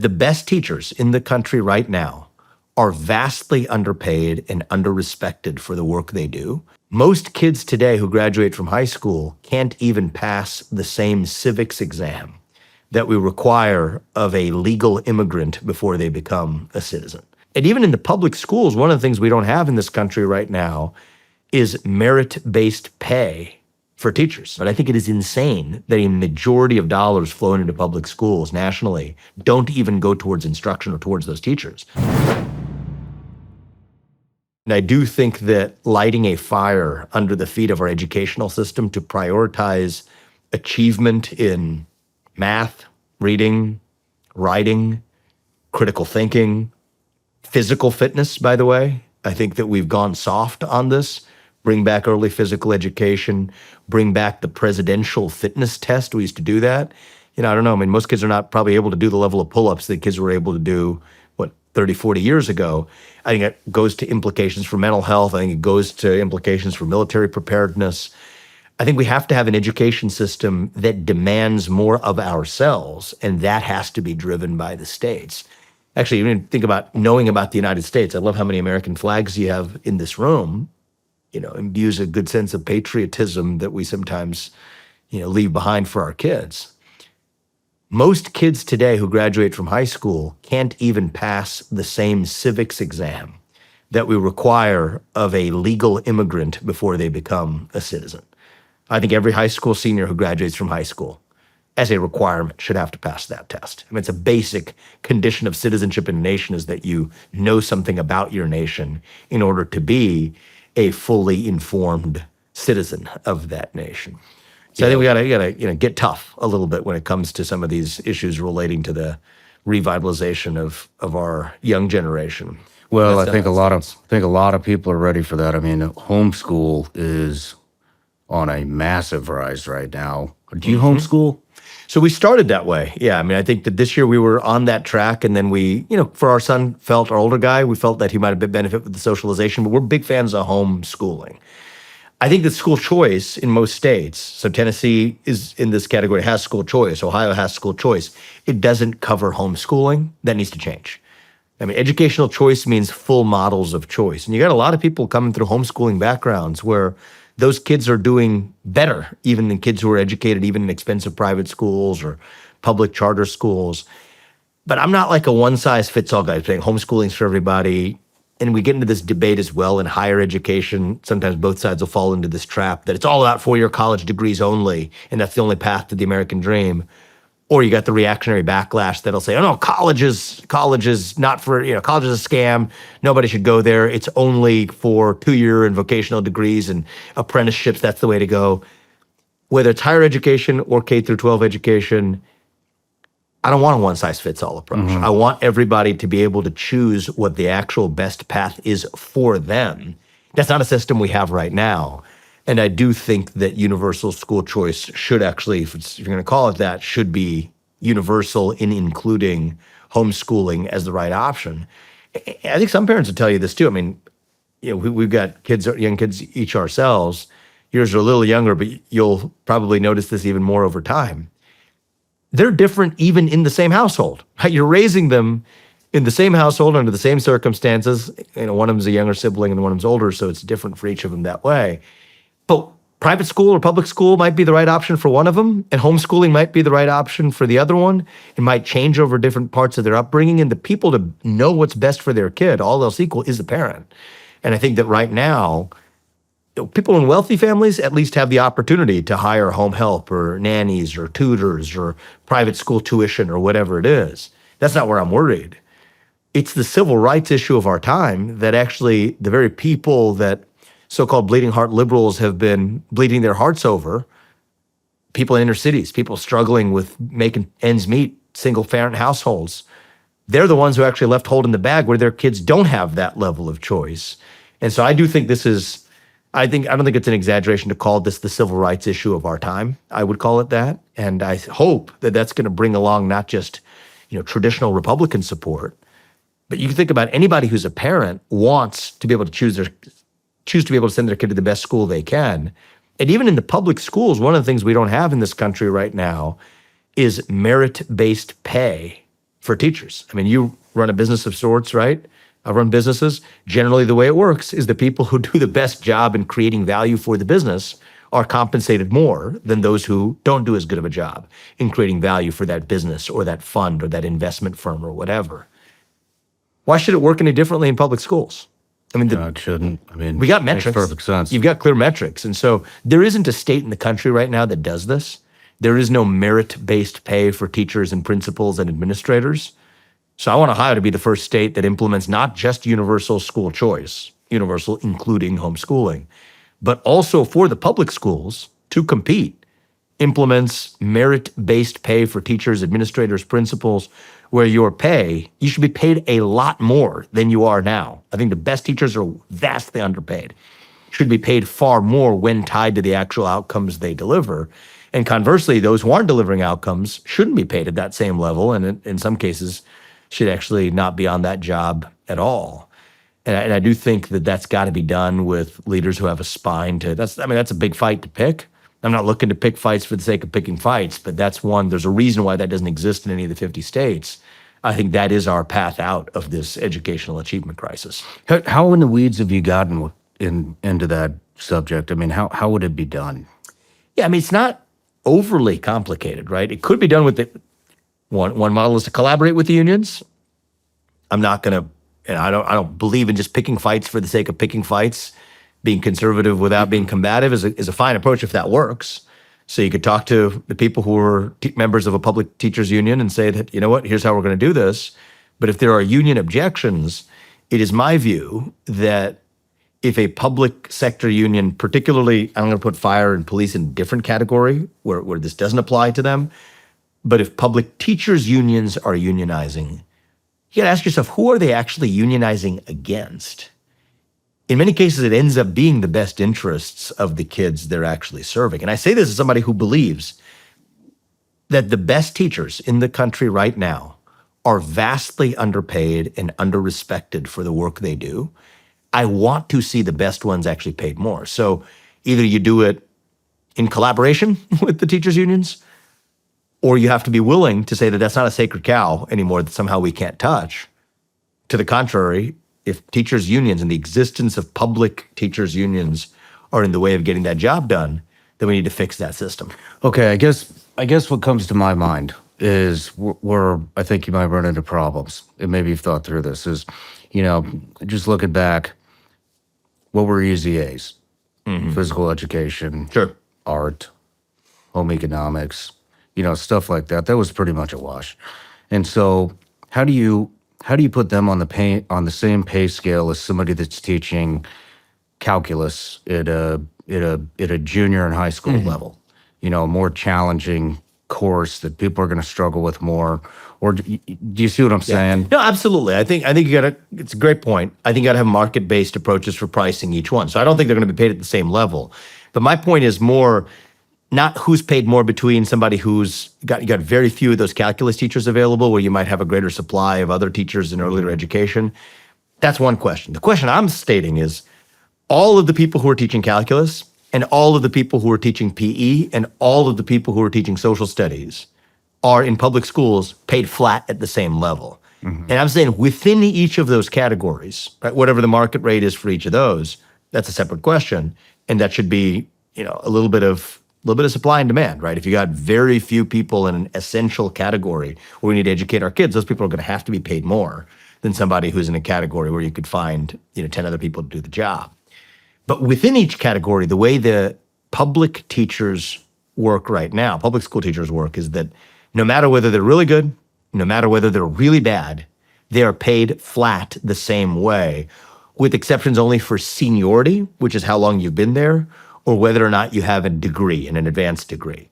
The best teachers in the country right now are vastly underpaid and underrespected for the work they do. Most kids today who graduate from high school can't even pass the same civics exam that we require of a legal immigrant before they become a citizen. And even in the public schools, one of the things we don't have in this country right now is merit-based pay for teachers. But I think it is insane that a majority of dollars flowing into public schools nationally don't even go towards instruction or towards those teachers. And I do think that lighting a fire under the feet of our educational system to prioritize achievement in math, reading, writing, critical thinking, physical fitness, by the way, I think that we've gone soft on this. Bring back early physical education, bring back the presidential fitness test. We used to do that. I don't know. I mean, most kids are not probably able to do the level of pull-ups that kids were able to do, 30, 40 years ago. I think it goes to implications for mental health. I think it goes to implications for military preparedness. I think we have to have an education system that demands more of ourselves, and that has to be driven by the states. Actually, even think about knowing about the United States. I love how many American flags you have in this room. Imbues a good sense of patriotism that we sometimes, leave behind for our kids. Most kids today who graduate from high school can't even pass the same civics exam that we require of a legal immigrant before they become a citizen. I think every high school senior who graduates from high school, as a requirement, should have to pass that test. I mean, it's a basic condition of citizenship in a nation is that you know something about your nation in order to be a fully informed citizen of that nation. So I think we gotta get tough a little bit when it comes to some of these issues relating to the revitalization of our young generation. Well, I think a lot of people are ready for that. I mean, homeschool is on a massive rise right now. Do you homeschool? So we started that way. Yeah. I mean, I think that this year we were on that track, and then we, for our son, our older guy, we felt that he might have benefit with the socialization, but we're big fans of homeschooling. I think that school choice in most states, so Tennessee is in this category, has school choice. Ohio has school choice. It doesn't cover homeschooling. That needs to change. I mean, educational choice means full models of choice. And you got a lot of people coming through homeschooling backgrounds where those kids are doing better even than kids who are educated even in expensive private schools or public charter schools. But I'm not like a one-size-fits-all guy saying homeschooling's for everybody. And we get into this debate as well in higher education. Sometimes both sides will fall into this trap that it's all about four-year college degrees only, and that's the only path to the American dream. Or you got the reactionary backlash that'll say, oh no, college is not for, college is a scam. Nobody should go there. It's only for 2-year and vocational degrees and apprenticeships. That's the way to go. Whether it's higher education or K through 12 education, I don't want a one-size-fits-all approach. Mm-hmm. I want everybody to be able to choose what the actual best path is for them. That's not a system we have right now. And I do think that universal school choice should actually, if you're going to call it that, should be universal in including homeschooling as the right option. I think some parents will tell you this too. I mean, we've got young kids each ourselves. Yours are a little younger, but you'll probably notice this even more over time. They're different even in the same household. Right? You're raising them in the same household under the same circumstances. One of them's a younger sibling and one of them's older, so it's different for each of them that way. But private school or public school might be the right option for one of them, and homeschooling might be the right option for the other one. It might change over different parts of their upbringing, and the people to know what's best for their kid, all else equal, is the parent. And I think that right now, people in wealthy families at least have the opportunity to hire home help or nannies or tutors or private school tuition or whatever it is. That's not where I'm worried. It's the civil rights issue of our time that actually the very people that so-called bleeding heart liberals have been bleeding their hearts over, people in inner cities, people struggling with making ends meet, single-parent households. They're the ones who actually left holding the bag where their kids don't have that level of choice. And so I do think this is, I don't think it's an exaggeration to call this the civil rights issue of our time. I would call it that. And I hope that that's going to bring along not just, traditional Republican support, but you can think about anybody who's a parent wants to be able to choose to be able to send their kid to the best school they can. And even in the public schools, one of the things we don't have in this country right now is merit-based pay for teachers. I mean, you run a business of sorts, right? I run businesses. Generally, the way it works is the people who do the best job in creating value for the business are compensated more than those who don't do as good of a job in creating value for that business or that fund or that investment firm or whatever. Why should it work any differently in public schools? I mean, No, it shouldn't. I mean, we got makes metrics. perfect sense. You've got clear metrics. And so there isn't a state in the country right now that does this. There is no merit-based pay for teachers and principals and administrators. So I want Ohio to be the first state that implements not just universal school choice, universal including homeschooling, but also for the public schools to compete, implements merit-based pay for teachers, administrators, principals, where you should be paid a lot more than you are now. I think the best teachers are vastly underpaid, should be paid far more when tied to the actual outcomes they deliver. And conversely, those who aren't delivering outcomes shouldn't be paid at that same level, and in some cases should actually not be on that job at all. And I do think that that's got to be done with leaders who have a spine to, that's a big fight to pick. I'm not looking to pick fights for the sake of picking fights, but that's one, there's a reason why that doesn't exist in any of the 50 states. I think that is our path out of this educational achievement crisis. How in the weeds have you gotten into that subject? I mean, how would it be done? Yeah, I mean, it's not overly complicated, right? It could be done with the, one model is to collaborate with the unions. I'm not going to, and I don't believe in just picking fights for the sake of picking fights. Being conservative without being combative is a fine approach if that works. So you could talk to the people who are members of a public teachers union and say that, you know what, here's how we're going to do this. But if there are union objections, it is my view that if a public sector union, particularly, I'm going to put fire and police in a different category where this doesn't apply to them, but if public teachers unions are unionizing, you got to ask yourself, who are they actually unionizing against? In many cases, it ends up being the best interests of the kids they're actually serving. And I say this as somebody who believes that the best teachers in the country right now are vastly underpaid and underrespected for the work they do. I want to see the best ones actually paid more. So either you do it in collaboration with the teachers unions, or you have to be willing to say that that's not a sacred cow anymore that somehow we can't touch. To the contrary, if teachers unions and the existence of public teachers unions are in the way of getting that job done, then we need to fix that system. Okay, I guess what comes to my mind is where I think you might run into problems, and maybe you've thought through this, is, just looking back, what were easy A's? Physical education, Sure. art, home economics, stuff like that. That was pretty much a wash. And so how do you put them on the same pay scale as somebody that's teaching calculus at a junior and high school level? A more challenging course that people are going to struggle with more. Or do you see what I'm saying? No, absolutely. I think you got to, it's a great point. I think you got to have market-based approaches for pricing each one. So I don't think they're going to be paid at the same level. But my point is more not who's paid more between somebody who's got, you got very few of those calculus teachers available where you might have a greater supply of other teachers in earlier education. That's one question. The question I'm stating is all of the people who are teaching calculus and all of the people who are teaching PE and all of the people who are teaching social studies are in public schools paid flat at the same level. And I'm saying within each of those categories, right, whatever the market rate is for each of those, that's a separate question. And that should be, a little bit of supply and demand, right? If you got very few people in an essential category where we need to educate our kids, those people are going to have to be paid more than somebody who's in a category where you could find, 10 other people to do the job. But within each category, the way the public teachers work right now, public school teachers work, is that no matter whether they're really good, no matter whether they're really bad, they are paid flat the same way, with exceptions only for seniority, which is how long you've been there, or whether or not you have a degree, an advanced degree.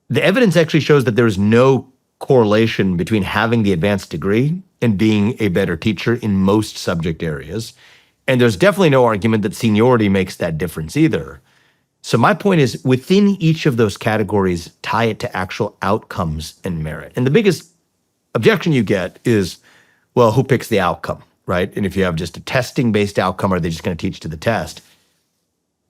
The evidence actually shows that there's no correlation between having the advanced degree and being a better teacher in most subject areas. And there's definitely no argument that seniority makes that difference either. So my point is, within each of those categories, tie it to actual outcomes and merit. And the biggest objection you get is, well, who picks the outcome, right? And if you have just a testing-based outcome, are they just going to teach to the test?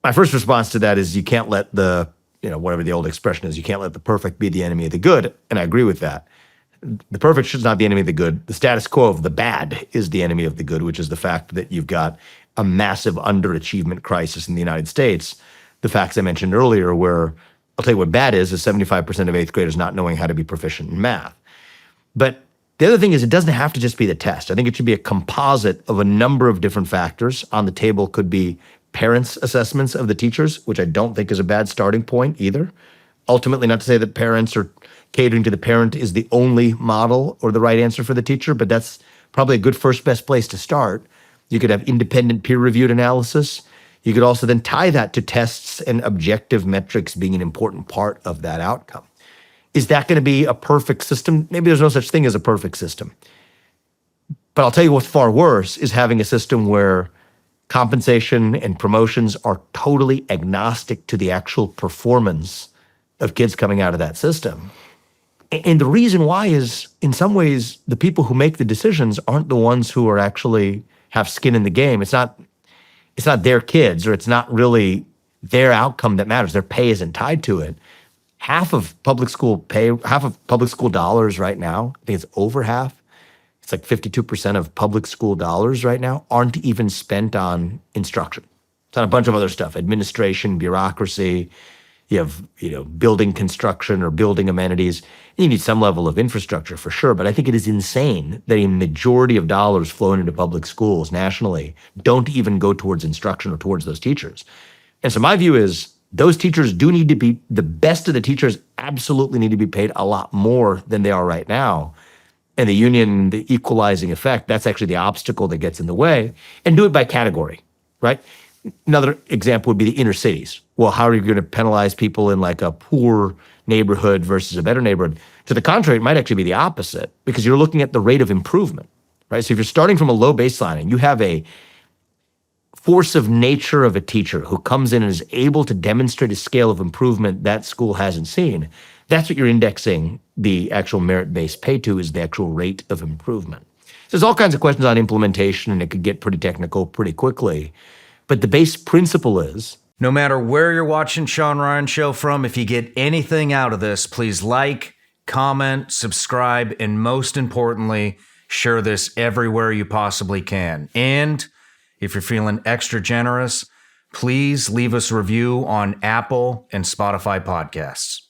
My first response to that is you can't let the, whatever the old expression is, you can't let the perfect be the enemy of the good. And I agree with that. The perfect should not be the enemy of the good. The status quo of the bad is the enemy of the good, which is the fact that you've got a massive underachievement crisis in the United States. The facts I mentioned earlier, where I'll tell you what bad is 75% of eighth graders not knowing how to be proficient in math. But the other thing is, it doesn't have to just be the test. I think it should be a composite of a number of different factors. On the table could be parents' assessments of the teachers, which I don't think is a bad starting point either. Ultimately, not to say that parents or catering to the parent is the only model or the right answer for the teacher, but that's probably a good first best place to start. You could have independent peer-reviewed analysis. You could also then tie that to tests and objective metrics being an important part of that outcome. Is that going to be a perfect system? Maybe there's no such thing as a perfect system. But I'll tell you what's far worse is having a system where compensation and promotions are totally agnostic to the actual performance of kids coming out of that system. And the reason why is, in some ways, the people who make the decisions aren't the ones who are actually have skin in the game. It's not their kids, or it's not really their outcome that matters. Their pay isn't tied to it. Half of public school dollars right now, I think it's over half, it's like 52% of public school dollars right now aren't even spent on instruction. It's on a bunch of other stuff, administration, bureaucracy. You have, building construction or building amenities. You need some level of infrastructure for sure, but I think it is insane that a majority of dollars flowing into public schools nationally don't even go towards instruction or towards those teachers. And so my view is those teachers do need to be, the best of the teachers absolutely need to be paid a lot more than they are right now. And the union, the equalizing effect, that's actually the obstacle that gets in the way. And do it by category, right? Another example would be the inner cities. Well, how are you going to penalize people in like a poor neighborhood versus a better neighborhood? To the contrary, it might actually be the opposite, because you're looking at the rate of improvement, right? So if you're starting from a low baseline and you have a force of nature of a teacher who comes in and is able to demonstrate a scale of improvement that school hasn't seen, that's what you're indexing the actual merit-based pay to, is the actual rate of improvement. So there's all kinds of questions on implementation, and it could get pretty technical pretty quickly. But the base principle is, no matter where you're watching Shawn Ryan Show from, if you get anything out of this, please like, comment, subscribe, and most importantly, share this everywhere you possibly can. And if you're feeling extra generous, please leave us a review on Apple and Spotify podcasts.